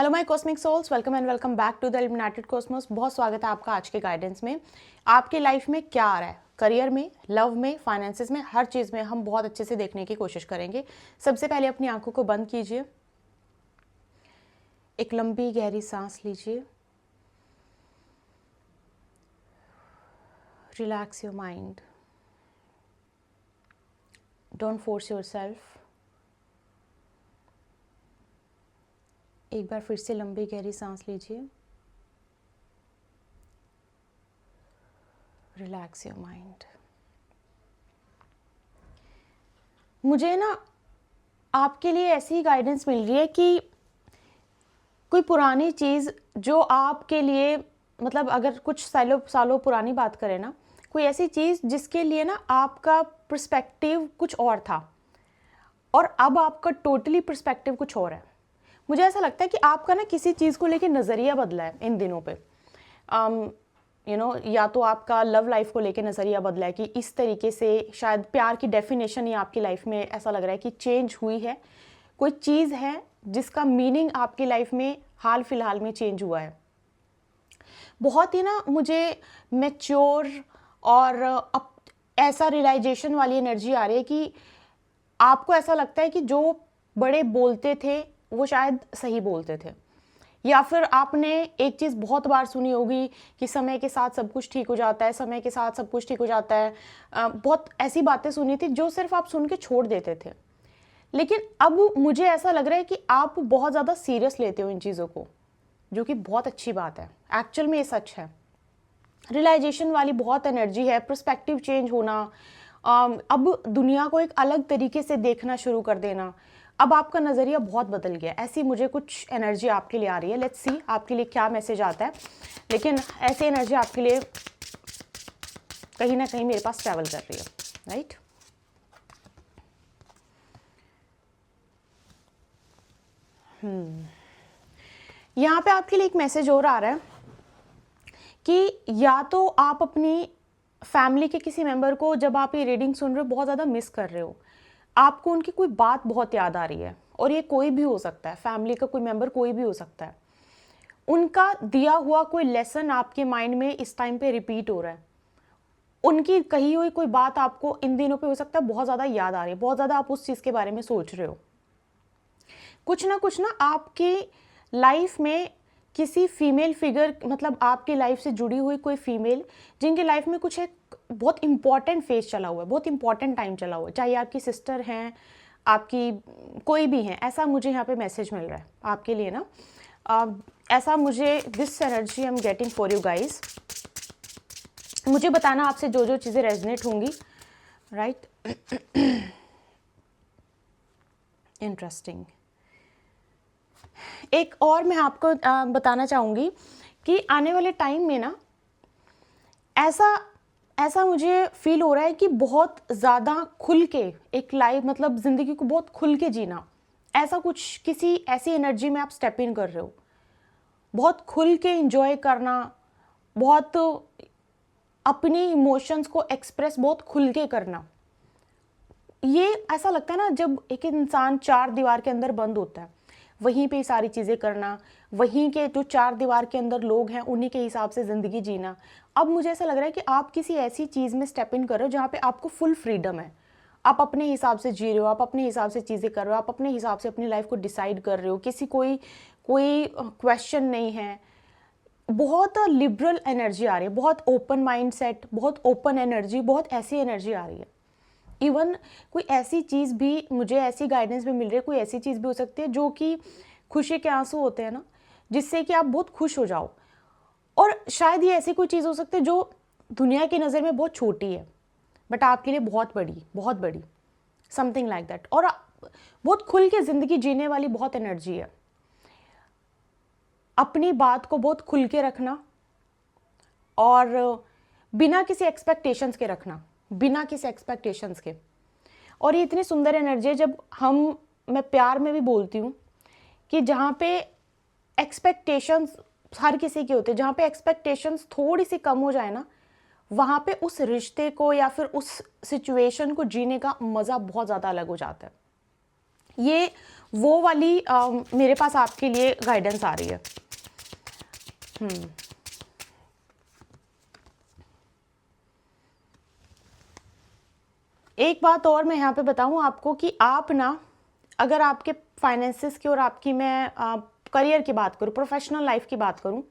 Hello my cosmic souls, welcome and welcome back to the illuminated cosmos. बहुत स्वागत है आपका आज के गाइडेंस में। आपके लाइफ में क्या आ रहा है, करियर में, लव में, फाइनेंसेस में, हर चीज़ में हम बहुत अच्छे से देखने की कोशिश करेंगे। सबसे पहले अपनी आंखों को बंद कीजिए, एक लंबी गहरी सांस लीजिए, relax your mind, don't force yourself. एक बार फिर से लंबी गहरी सांस लीजिए, रिलैक्स योर माइंड। मुझे ना आपके लिए ऐसी गाइडेंस मिल रही है कि कोई पुरानी चीज़ जो आपके लिए, मतलब अगर कुछ सालों पुरानी बात करें ना, कोई ऐसी चीज़ जिसके लिए ना आपका पर्सपेक्टिव कुछ और था और अब आपका टोटली पर्सपेक्टिव कुछ और है। मुझे ऐसा लगता है कि आपका ना किसी चीज़ को लेके नज़रिया बदला है इन दिनों पे। या तो आपका लव लाइफ को लेके नज़रिया बदला है कि इस तरीके से शायद प्यार की डेफिनेशन ही आपकी लाइफ में ऐसा लग रहा है कि चेंज हुई है। कोई चीज़ है जिसका मीनिंग आपकी लाइफ में हाल फिलहाल में चेंज हुआ है। बहुत ही ना मुझे मैच्योर और ऐसा रियलाइजेशन वाली एनर्जी आ रही है कि आपको ऐसा लगता है कि जो बड़े बोलते थे वो शायद सही बोलते थे, या फिर आपने एक चीज़ बहुत बार सुनी होगी कि समय के साथ सब कुछ ठीक हो जाता है, समय के साथ सब कुछ ठीक हो जाता है। बहुत ऐसी बातें सुनी थी जो सिर्फ आप सुन के छोड़ देते थे, लेकिन अब मुझे ऐसा लग रहा है कि आप बहुत ज़्यादा सीरियस लेते हो इन चीज़ों को, जो कि बहुत अच्छी बात है। एक्चुअल में ये सच है। रियलाइजेशन वाली बहुत एनर्जी है, पर्सपेक्टिव चेंज होना, अब दुनिया को एक अलग तरीके से देखना शुरू कर देना। अब आपका नज़रिया बहुत बदल गया। ऐसी मुझे कुछ एनर्जी आपके लिए आ रही है। लेट्स सी आपके लिए क्या मैसेज आता है। लेकिन ऐसी एनर्जी आपके लिए कहीं ना कहीं मेरे पास ट्रैवल कर रही है, राइट? यहाँ पे आपके लिए एक मैसेज और आ रहा है कि या तो आप अपनी फैमिली के किसी मेंबर को, जब आप ये रीडिंग सुन रहे हो, बहुत ज़्यादा मिस कर रहे हो। आपको उनकी कोई बात बहुत याद आ रही है, और ये कोई भी हो सकता है, फैमिली का कोई मेंबर कोई भी हो सकता है। उनका दिया हुआ कोई लेसन आपके माइंड में इस टाइम पे रिपीट हो रहा है। उनकी कही हुई कोई बात आपको इन दिनों पे हो सकता है बहुत ज़्यादा याद आ रही है, बहुत ज़्यादा आप उस चीज़ के बारे में सोच रहे हो। कुछ ना आपकी लाइफ में किसी फीमेल फिगर, मतलब आपकी लाइफ से जुड़ी हुई कोई फीमेल, जिनकी लाइफ में कुछ एक बहुत इंपॉर्टेंट फेज चला हुआ है, बहुत इंपॉर्टेंट टाइम चला हुआ है, चाहे आपकी सिस्टर हैं, आपकी कोई भी हैं, ऐसा मुझे यहाँ पे मैसेज मिल रहा है आपके लिए ना। ऐसा मुझे, this energy I am getting for you guys. मुझे बताना आपसे जो जो चीज़ें रेजनेट होंगी, राइट? इंटरेस्टिंग। एक और मैं आपको बताना चाहूँगी कि आने वाले टाइम में ना ऐसा मुझे फील हो रहा है कि बहुत ज़्यादा खुल के एक लाइफ, मतलब ज़िंदगी को बहुत खुल के जीना, ऐसा कुछ किसी ऐसी एनर्जी में आप स्टेप इन कर रहे हो। बहुत खुल के एंजॉय करना, बहुत अपनी इमोशंस को एक्सप्रेस बहुत खुल के करना। ये ऐसा लगता है ना, जब एक इंसान चार दीवार के अंदर बंद होता है, वहीं पे सारी चीज़ें करना, वहीं के जो चार दीवार के अंदर लोग हैं उन्हीं के हिसाब से ज़िंदगी जीना। अब मुझे ऐसा लग रहा है कि आप किसी ऐसी चीज़ में स्टेप इन कर रहे हो जहाँ पे आपको फुल फ्रीडम है। आप अपने हिसाब से जी रहे हो, आप अपने हिसाब से चीज़ें कर रहे हो, आप अपने हिसाब से अपनी लाइफ को डिसाइड कर रहे हो, किसी कोई क्वेश्चन नहीं है। बहुत लिबरल एनर्जी आ रही है, बहुत ओपन माइंड सेट, बहुत ओपन एनर्जी, बहुत ऐसी एनर्जी आ रही है। इवन कोई ऐसी चीज़ भी, मुझे ऐसी गाइडेंस भी मिल रही है, कोई ऐसी चीज़ भी हो सकती है जो कि खुशी के आंसू होते हैं ना, जिससे कि आप बहुत खुश हो जाओ। और शायद ये ऐसी कोई चीज़ हो सकती है जो दुनिया की नज़र में बहुत छोटी है, बट आपके लिए बहुत बड़ी, समथिंग लाइक दैट। और बहुत खुल के ज़िंदगी जीने वाली बहुत एनर्जी है। अपनी बात को बहुत खुल के रखना और बिना किसी एक्सपेक्टेशंस के रखना, बिना किसी एक्सपेक्टेशंस के। और ये इतनी सुंदर एनर्जी है, जब मैं प्यार में भी बोलती हूँ कि जहाँ पे एक्सपेक्टेशंस हर किसी के होते हैं, जहाँ पे एक्सपेक्टेशंस थोड़ी सी कम हो जाए ना, वहाँ पे उस रिश्ते को या फिर उस सिचुएशन को जीने का मज़ा बहुत ज़्यादा अलग हो जाता है। ये वो वाली मेरे पास आपके लिए गाइडेंस आ रही है। एक बात और मैं यहाँ पे बताऊँ आपको कि आप ना, अगर आपके फाइनेंसिस की और आपकी मैं करियर की बात करूँ, प्रोफेशनल लाइफ की बात करूँ,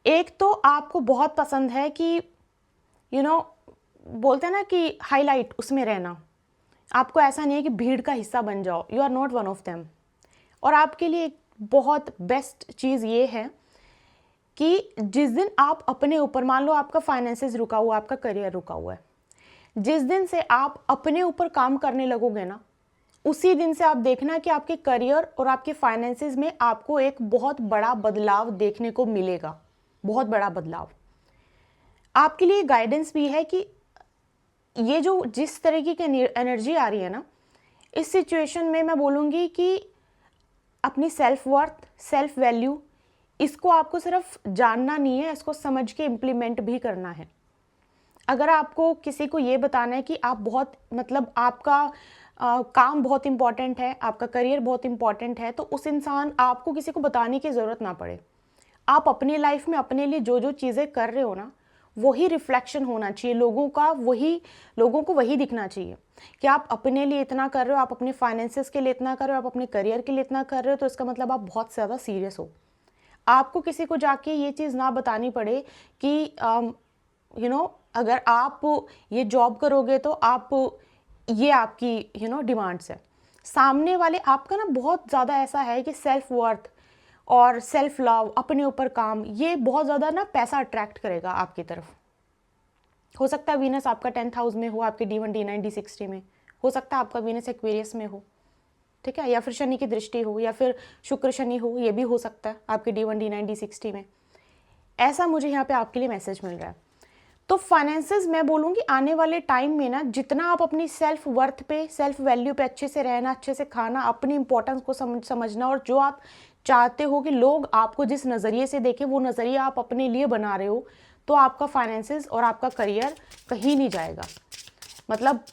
एक तो आपको बहुत पसंद है कि बोलते हैं ना कि हाईलाइट उसमें रहना, आपको ऐसा नहीं है कि भीड़ का हिस्सा बन जाओ, you are not one of them. और आपके लिए एक बहुत बेस्ट चीज़ ये है कि जिस दिन आप अपने ऊपर, मान लो आपका फाइनेंसिस रुका हुआ, आपका करियर रुका हुआ है, जिस दिन से आप अपने ऊपर काम करने लगोगे ना, उसी दिन से आप देखना कि आपके करियर और आपके फाइनेंसिस में आपको एक बहुत बड़ा बदलाव देखने को मिलेगा, बहुत बड़ा बदलाव। आपके लिए गाइडेंस भी है कि ये जो जिस तरीके की एनर्जी आ रही है ना, इस सिचुएशन में मैं बोलूँगी कि अपनी सेल्फ वर्थ, सेल्फ वैल्यू, इसको आपको सिर्फ जानना नहीं है, इसको समझ के इम्प्लीमेंट भी करना है। अगर आपको किसी को ये बताना है कि आप बहुत, मतलब आपका काम बहुत इंपॉर्टेंट है, आपका करियर बहुत इंपॉर्टेंट है, तो उस इंसान, आपको किसी को बताने की ज़रूरत ना पड़े। आप अपनी लाइफ में अपने लिए जो जो चीज़ें कर रहे हो ना, वही रिफ्लेक्शन होना चाहिए लोगों का, लोगों को वही दिखना चाहिए कि आप अपने लिए इतना कर रहे हो, आप अपने फाइनेंसेस के लिए इतना कर रहे हो, आप अपने करियर के लिए इतना कर रहे हो, तो इसका मतलब आप बहुत ज़्यादा सीरियस हो। आपको किसी को जाके ये चीज़ ना बतानी पड़े कि अगर आप ये जॉब करोगे तो आप, ये आपकी डिमांड्स है। सामने वाले आपका ना बहुत ज़्यादा ऐसा है कि सेल्फ वर्थ और सेल्फ लव, अपने ऊपर काम, ये बहुत ज़्यादा ना पैसा अट्रैक्ट करेगा आपकी तरफ। हो सकता है वीनस आपका 10th हाउस में हो, आपके D1 D9 D60 में हो सकता है, आपका वीनस एक्वेरियस में हो, ठीक है, या फिर शनि की दृष्टि हो, या फिर शुक्र शनि हो, ये भी हो सकता है आपके D1 D9 D60 में। ऐसा मुझे यहाँ पे आपके लिए मैसेज मिल रहा है। तो फाइनेंसेस मैं बोलूँगी आने वाले टाइम में ना, जितना आप अपनी सेल्फ वर्थ पे, सेल्फ वैल्यू पे अच्छे से रहना, अच्छे से खाना, अपनी इंपॉर्टेंस को समझना, और जो आप चाहते हो कि लोग आपको जिस नज़रिए से देखें, वो नज़रिया आप अपने लिए बना रहे हो, तो आपका फाइनेंसेस और आपका करियर कहीं नहीं जाएगा। मतलब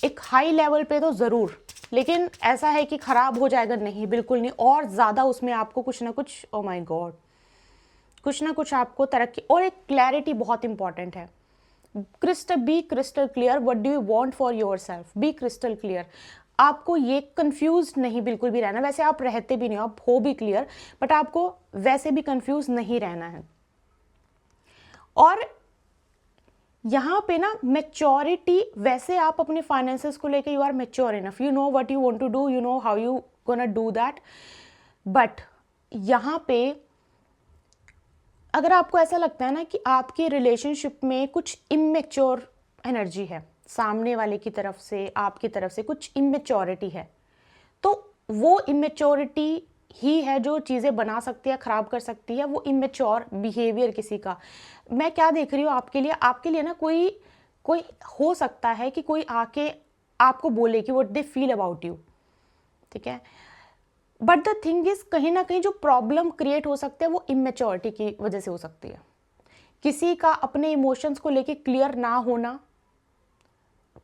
एक हाई लेवल पे तो ज़रूर, लेकिन ऐसा है कि ख़राब हो जाएगा, नहीं, बिल्कुल नहीं। और ज़्यादा उसमें आपको कुछ ना कुछ, ओ माय गॉड, कुछ ना कुछ आपको तरक्की, और एक क्लैरिटी बहुत इंपॉर्टेंट है। B crystal clear, what do you want for yourself, B crystal clear. आपको ये कंफ्यूज नहीं बिल्कुल भी रहना, वैसे आप रहते भी नहीं हो, आप हो भी क्लियर, बट आपको वैसे भी कंफ्यूज नहीं रहना है। और यहाँ पे ना मैच्योरिटी, वैसे आप अपने फाइनेंसेस को लेके you are mature enough, you know what you want to do, you know how you gonna do that. But यहाँ पे अगर आपको ऐसा लगता है ना कि आपके रिलेशनशिप में कुछ इमेच्योर एनर्जी है, सामने वाले की तरफ से, आपकी तरफ से कुछ इमेच्योरिटी है, तो वो इमेच्योरिटी ही है जो चीज़ें बना सकती है, ख़राब कर सकती है, वो इमेच्योर बिहेवियर किसी का। मैं क्या देख रही हूँ आपके लिए ना, कोई हो सकता है कि कोई आके आपको बोले कि what they feel about you, ठीक है, बट द थिंग इज, कहीं ना कहीं जो प्रॉब्लम क्रिएट हो सकते हैं वो इमेच्योरिटी की वजह से हो सकती है। किसी का अपने इमोशंस को लेके क्लियर ना होना,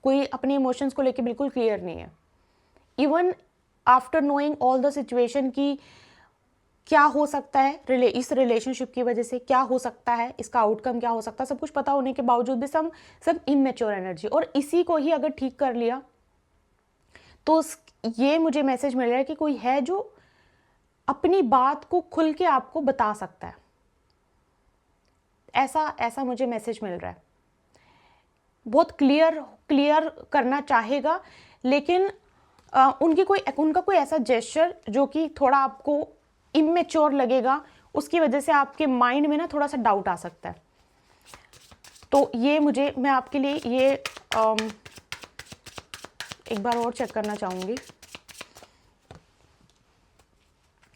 कोई अपने इमोशंस को लेके बिल्कुल क्लियर नहीं है, even after knowing all the situation की क्या हो सकता है इस रिलेशनशिप की वजह से, क्या हो सकता है, इसका आउटकम क्या हो सकता है, सब कुछ पता होने के बावजूद भी सब इमेच्योर एनर्जी। और इसी को ही अगर ठीक कर लिया तो ये मुझे मैसेज मिल रहा है कि कोई है जो अपनी बात को खुल के आपको बता सकता है, ऐसा मुझे मैसेज मिल रहा है। बहुत क्लियर करना चाहेगा, लेकिन उनका कोई ऐसा जेस्चर जो कि थोड़ा आपको इमेच्योर लगेगा, उसकी वजह से आपके माइंड में ना थोड़ा सा डाउट आ सकता है। तो ये मैं आपके लिए ये एक बार और चेक करना चाहूँगी।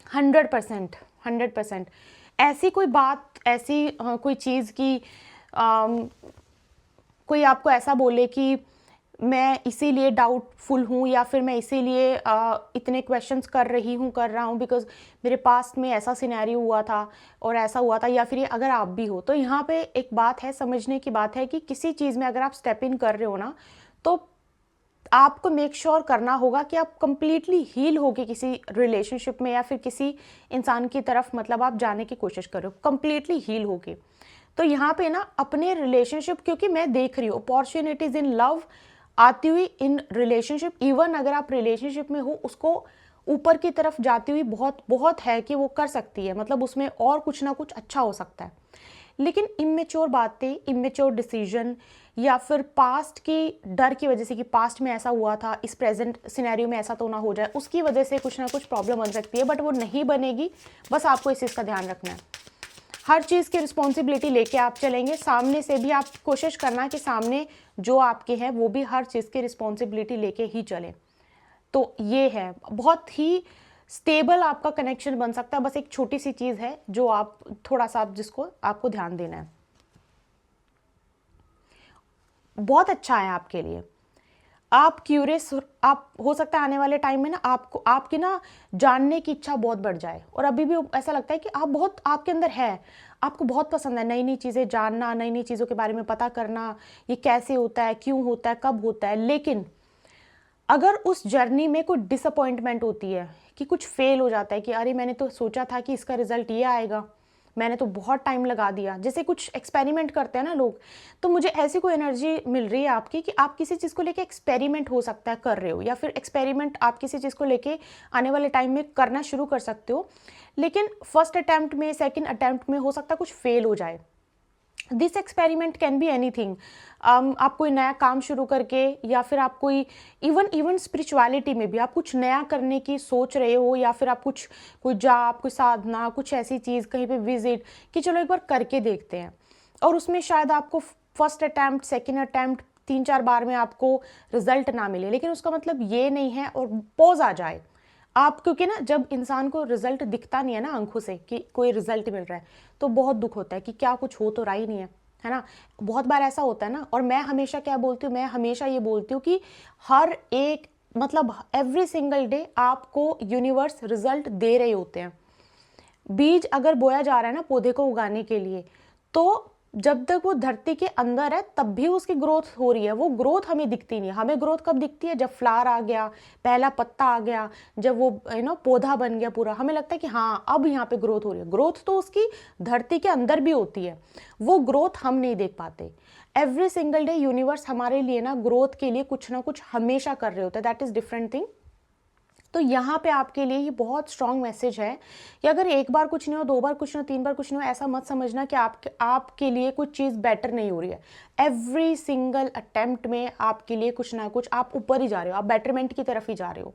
100% ऐसी कोई बात, ऐसी कोई चीज़ की कोई आपको ऐसा बोले कि मैं इसीलिए डाउटफुल हूँ, या फिर मैं इसीलिए इतने क्वेश्चंस कर रहा हूँ बिकॉज मेरे पास्ट में ऐसा सिनेरियो हुआ था और ऐसा हुआ था, या फिर अगर आप भी हो, तो यहाँ पे एक बात है, समझने की बात है कि किसी चीज़ में अगर आप स्टेप इन कर रहे हो ना, तो आपको मेक श्योर करना होगा कि आप कंप्लीटली हील होके किसी रिलेशनशिप में या फिर किसी इंसान की तरफ मतलब आप जाने की कोशिश करो, कंप्लीटली हील होके। तो यहाँ पे ना अपने रिलेशनशिप, क्योंकि मैं देख रही हूँ अपॉर्चुनिटीज इन लव आती हुई इन रिलेशनशिप, इवन अगर आप रिलेशनशिप में हो उसको ऊपर की तरफ जाती हुई बहुत बहुत है कि वो कर सकती है, मतलब उसमें और कुछ ना कुछ अच्छा हो सकता है। लेकिन इमेच्योर बातें, इमेच्योर डिसीजन या फिर पास्ट की डर की वजह से कि पास्ट में ऐसा हुआ था, इस प्रेजेंट सिनेरियो में ऐसा तो ना हो जाए, उसकी वजह से कुछ ना कुछ प्रॉब्लम बन सकती है, बट वो नहीं बनेगी। बस आपको इस चीज़ का ध्यान रखना है। हर चीज़ की रिस्पॉन्सिबिलिटी लेके आप चलेंगे, सामने से भी आप कोशिश करना कि सामने जो आपके हैं वो भी हर चीज़ की रिस्पॉन्सिबिलिटी लेके ही चले। तो ये है, बहुत ही स्टेबल आपका कनेक्शन बन सकता है। बस एक छोटी सी चीज़ है जो आप थोड़ा सा जिसको आपको ध्यान देना है। बहुत अच्छा है आपके लिए, आप क्यूरियस, आप हो सकता है आने वाले टाइम में ना आपको आपकी ना जानने की इच्छा बहुत बढ़ जाए, और अभी भी ऐसा लगता है कि आप बहुत आपके अंदर है, आपको बहुत पसंद है नई नई चीज़ें जानना, नई नई चीज़ों के बारे में पता करना, ये कैसे होता है, क्यों होता है, कब होता है। लेकिन अगर उस जर्नी में कोई डिसअपॉइंटमेंट होती है कि कुछ फेल हो जाता है कि अरे मैंने तो सोचा था कि इसका रिजल्ट ये आएगा, मैंने तो बहुत टाइम लगा दिया, जैसे कुछ एक्सपेरिमेंट करते हैं ना लोग, तो मुझे ऐसी कोई एनर्जी मिल रही है आपकी कि आप किसी चीज़ को लेके एक्सपेरिमेंट हो सकता है कर रहे हो, या फिर एक्सपेरिमेंट आप किसी चीज़ को लेके आने वाले टाइम में करना शुरू कर सकते हो। लेकिन फर्स्ट अटैम्प्ट में, सेकेंड अटैम्प्ट में हो सकता है कुछ फेल हो जाए। This experiment can be anything. आप कोई नया काम शुरू करके, या फिर आप कोई इवन स्पिरिचुअलिटी में भी आप कुछ नया करने की सोच रहे हो, या फिर आप कुछ कोई जाप, कोई साधना, कुछ ऐसी चीज़ कहीं पे विजिट कि चलो एक बार करके देखते हैं, और उसमें शायद आपको फर्स्ट अटैम्प्ट, सेकेंड अटैम्प्ट, 3-4 बार में आपको रिजल्ट ना मिले, लेकिन उसका मतलब ये नहीं है और पॉज आ जाए आप, क्योंकि ना जब इंसान को रिजल्ट दिखता नहीं है ना आंखों से कि कोई रिजल्ट मिल रहा है, तो बहुत दुख होता है कि क्या कुछ हो तो रहा ही नहीं है ना। बहुत बार ऐसा होता है ना, और मैं हमेशा क्या बोलती हूँ, मैं हमेशा ये बोलती हूँ कि हर एक मतलब एवरी सिंगल डे आपको यूनिवर्स रिजल्ट दे रहे होते हैं। बीज अगर बोया जा रहा है ना पौधे को उगाने के लिए, तो जब तक वो धरती के अंदर है तब भी उसकी ग्रोथ हो रही है। वो ग्रोथ हमें दिखती नहीं है। हमें ग्रोथ कब दिखती है? जब फ्लावर आ गया, पहला पत्ता आ गया, जब वो पौधा बन गया पूरा, हमें लगता है कि हाँ अब यहाँ पे ग्रोथ हो रही है। ग्रोथ तो उसकी धरती के अंदर भी होती है, वो ग्रोथ हम नहीं देख पाते। एवरी सिंगल डे यूनिवर्स हमारे लिए ना ग्रोथ के लिए कुछ ना कुछ हमेशा कर रहे होते हैं। That is different thing. तो यहाँ पे आपके लिए ये बहुत स्ट्रॉन्ग मैसेज है कि अगर एक बार कुछ नहीं हो, 2 बार कुछ नहीं हो, 3 बार कुछ नहीं हो, ऐसा मत समझना कि आपके लिए कुछ चीज़ बेटर नहीं हो रही है। एवरी सिंगल अटेम्प्ट में आपके लिए कुछ ना कुछ, आप ऊपर ही जा रहे हो, आप बेटरमेंट की तरफ ही जा रहे हो,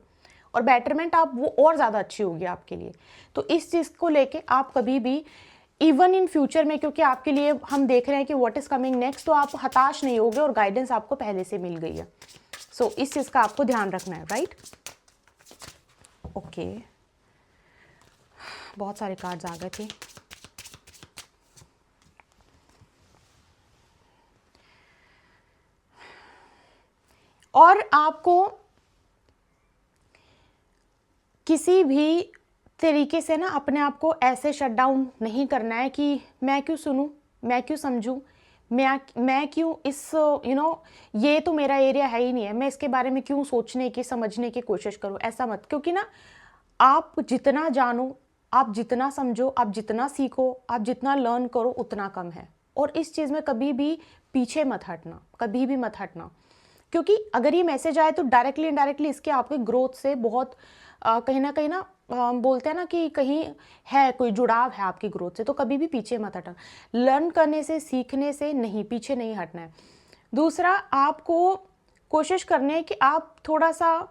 और बेटरमेंट आप वो और ज़्यादा अच्छी होगी आपके लिए। तो इस चीज़ को लेके आप कभी भी इवन इन फ्यूचर में, क्योंकि आपके लिए हम देख रहे हैं कि व्हाट इज़ कमिंग नेक्स्ट, तो आप हताश नहीं होगे और गाइडेंस आपको पहले से मिल गई है। सो इस चीज़ का आपको ध्यान रखना है, राइट? ओके, बहुत सारे कार्ड्स आ गए थे। और आपको किसी भी तरीके से ना अपने आप को ऐसे शट डाउन नहीं करना है कि मैं क्यों सुनूं, मैं क्यों समझूं, मैं क्यों इस ये तो मेरा एरिया है ही नहीं है, मैं इसके बारे में क्यों सोचने की, समझने की कोशिश करूं। ऐसा मत, क्योंकि ना आप जितना जानो, आप जितना समझो, आप जितना सीखो, आप जितना लर्न करो उतना कम है। और इस चीज़ में कभी भी पीछे मत हटना, कभी भी मत हटना, क्योंकि अगर ये मैसेज आए तो डायरेक्टली इनडायरेक्टली इसके आपके ग्रोथ से बहुत कहीं ना बोलते हैं ना कि कहीं है, कोई जुड़ाव है आपकी ग्रोथ से। तो कभी भी पीछे मत हटना, लर्न करने से, सीखने से नहीं, पीछे नहीं हटना है। दूसरा, आपको कोशिश करनी है कि आप थोड़ा सा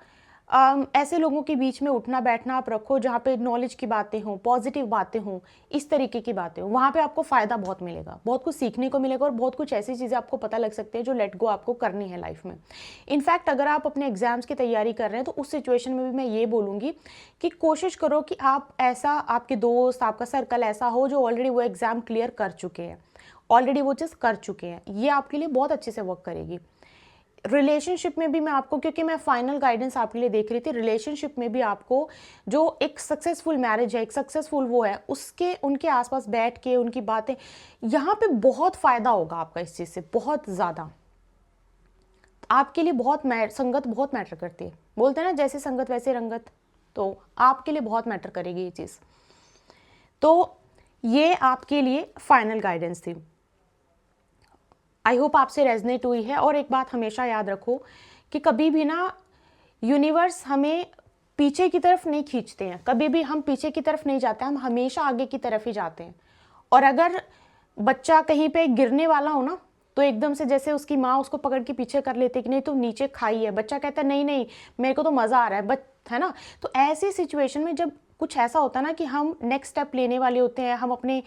ऐसे लोगों के बीच में उठना बैठना आप रखो जहाँ पे नॉलेज की बातें हों, पॉजिटिव बातें हों, इस तरीके की बातें हों। वहाँ पे आपको फ़ायदा बहुत मिलेगा, बहुत कुछ सीखने को मिलेगा, और बहुत कुछ ऐसी चीज़ें आपको पता लग सकती है जो लेट गो आपको करनी है लाइफ में। इनफैक्ट अगर आप अपने एग्जाम्स की तैयारी कर रहे हैं तो उस सिचुएशन में भी मैं ये बोलूँगी कि कोशिश करो कि आप ऐसा, आपके दोस्त, आपका सर्कल ऐसा हो जो ऑलरेडी वो एग्ज़ाम क्लियर कर चुके हैं, ऑलरेडी वो चीज़ कर चुके हैं। ये आपके लिए बहुत अच्छे से वर्क करेगी। रिलेशनशिप में भी मैं आपको, क्योंकि मैं फाइनल गाइडेंस आपके लिए देख रही थी, रिलेशनशिप में भी आपको जो एक सक्सेसफुल मैरिज है, एक सक्सेसफुल वो है, उसके उनके आसपास बैठ के उनकी बातें, यहाँ पे बहुत फ़ायदा होगा आपका इस चीज़ से, बहुत ज़्यादा। आपके लिए संगत बहुत मैटर करती है। बोलते हैं ना, जैसे संगत वैसे रंगत, तो आपके लिए बहुत मैटर करेगी ये चीज़। तो ये आपके लिए फाइनल गाइडेंस थी। आई होप आपसे रेजनेट हुई है। और एक बात हमेशा याद रखो कि कभी भी ना यूनिवर्स हमें पीछे की तरफ नहीं खींचते हैं, कभी भी हम पीछे की तरफ नहीं जाते, हम हमेशा आगे की तरफ ही जाते हैं। और अगर बच्चा कहीं पे गिरने वाला हो ना, तो एकदम से जैसे उसकी माँ उसको पकड़ के पीछे कर लेती कि नहीं तुम नीचे खाई है, बच्चा कहता है नहीं नहीं मेरे को तो मज़ा आ रहा है ना। तो ऐसी सिचुएशन में जब कुछ ऐसा होता है ना कि हम नेक्स्ट स्टेप लेने वाले होते हैं, हम अपने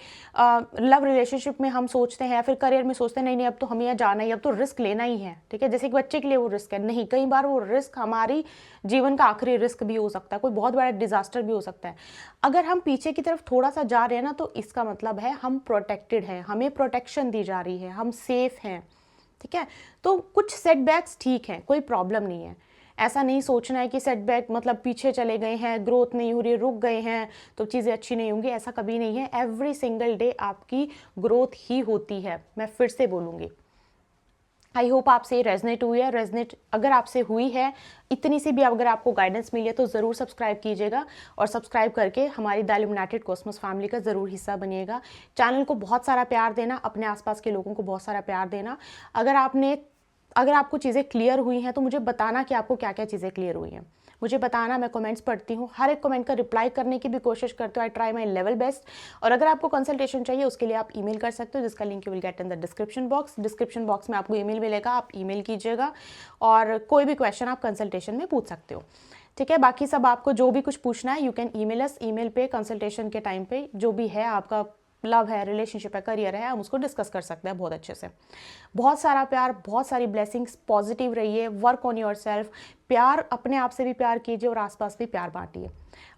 लव रिलेशनशिप में हम सोचते हैं, फिर करियर में सोचते हैं नहीं नहीं अब तो हमें यहाँ जाना ही, अब तो रिस्क लेना ही है, ठीक है। जैसे एक बच्चे के लिए वो रिस्क है, नहीं, कई बार वो रिस्क हमारी जीवन का आखिरी रिस्क भी हो सकता है, कोई बहुत बड़ा डिजास्टर भी हो सकता है। अगर हम पीछे की तरफ थोड़ा सा जा रहे हैं ना, तो इसका मतलब है हम प्रोटेक्टेड हैं, हमें प्रोटेक्शन दी जा रही है, हम सेफ हैं, ठीक है। तो कुछ सेटबैक्स ठीक है, कोई प्रॉब्लम नहीं है। ऐसा नहीं सोचना है कि सेटबैक मतलब पीछे चले गए हैं, ग्रोथ नहीं हो रही, रुक गए हैं तो चीज़ें अच्छी नहीं होंगी, ऐसा कभी नहीं है। एवरी सिंगल डे आपकी ग्रोथ ही होती है, मैं फिर से बोलूँगी। आई होप आपसे रेजनेट हुई है। रेजनेट अगर आपसे हुई है, इतनी सी भी अगर आपको गाइडेंस मिली है, तो ज़रूर सब्सक्राइब कीजिएगा, और सब्सक्राइब करके हमारी द इल्यूमिनेटेड कॉस्मोस फैमिली का ज़रूर हिस्सा बनिएगा। चैनल को बहुत सारा प्यार देना, अपने आसपास के लोगों को बहुत सारा प्यार देना। अगर आपको चीज़ें क्लियर हुई हैं तो मुझे बताना कि आपको क्या क्या चीज़ें क्लियर हुई हैं, मुझे बताना। मैं कमेंट्स पढ़ती हूँ, हर एक कमेंट का रिप्लाई करने की भी कोशिश करती हूँ। I try my level best. और अगर आपको कंसल्टेशन चाहिए उसके लिए आप ईमेल कर सकते हो, जिसका link you will get in the description box. Description box में आपको ईमेल मिलेगा, आप ईमेल कीजिएगा और कोई भी क्वेश्चन आप कंसल्टेशन में पूछ सकते हो, ठीक है। बाकी सब आपको जो भी कुछ पूछना है, you can email us. Email पे कंसल्टेशन के टाइम पे जो भी है, आपका लव है, रिलेशनशिप है, करियर है, हम उसको डिस्कस कर सकते हैं बहुत अच्छे से। बहुत सारा प्यार, बहुत सारी ब्लेसिंग्स, पॉजिटिव रहिए, वर्क ऑन योर सेल्फ। प्यार, अपने आप से भी प्यार कीजिए और आसपास भी प्यार बांटिए।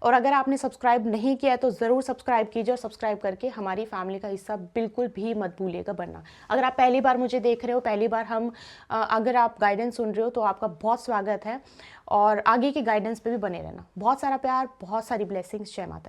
और अगर आपने सब्सक्राइब नहीं किया है तो ज़रूर सब्सक्राइब कीजिए, और सब्सक्राइब करके हमारी फैमिली का हिस्सा बिल्कुल भी मत भूलिएगा बनना। अगर आप पहली बार मुझे देख रहे हो, पहली बार अगर आप गाइडेंस सुन रहे हो, तो आपका बहुत स्वागत है, और आगे की गाइडेंस पे भी बने रहना। बहुत सारा प्यार, बहुत सारी ब्लेसिंग्स। जय माता दी।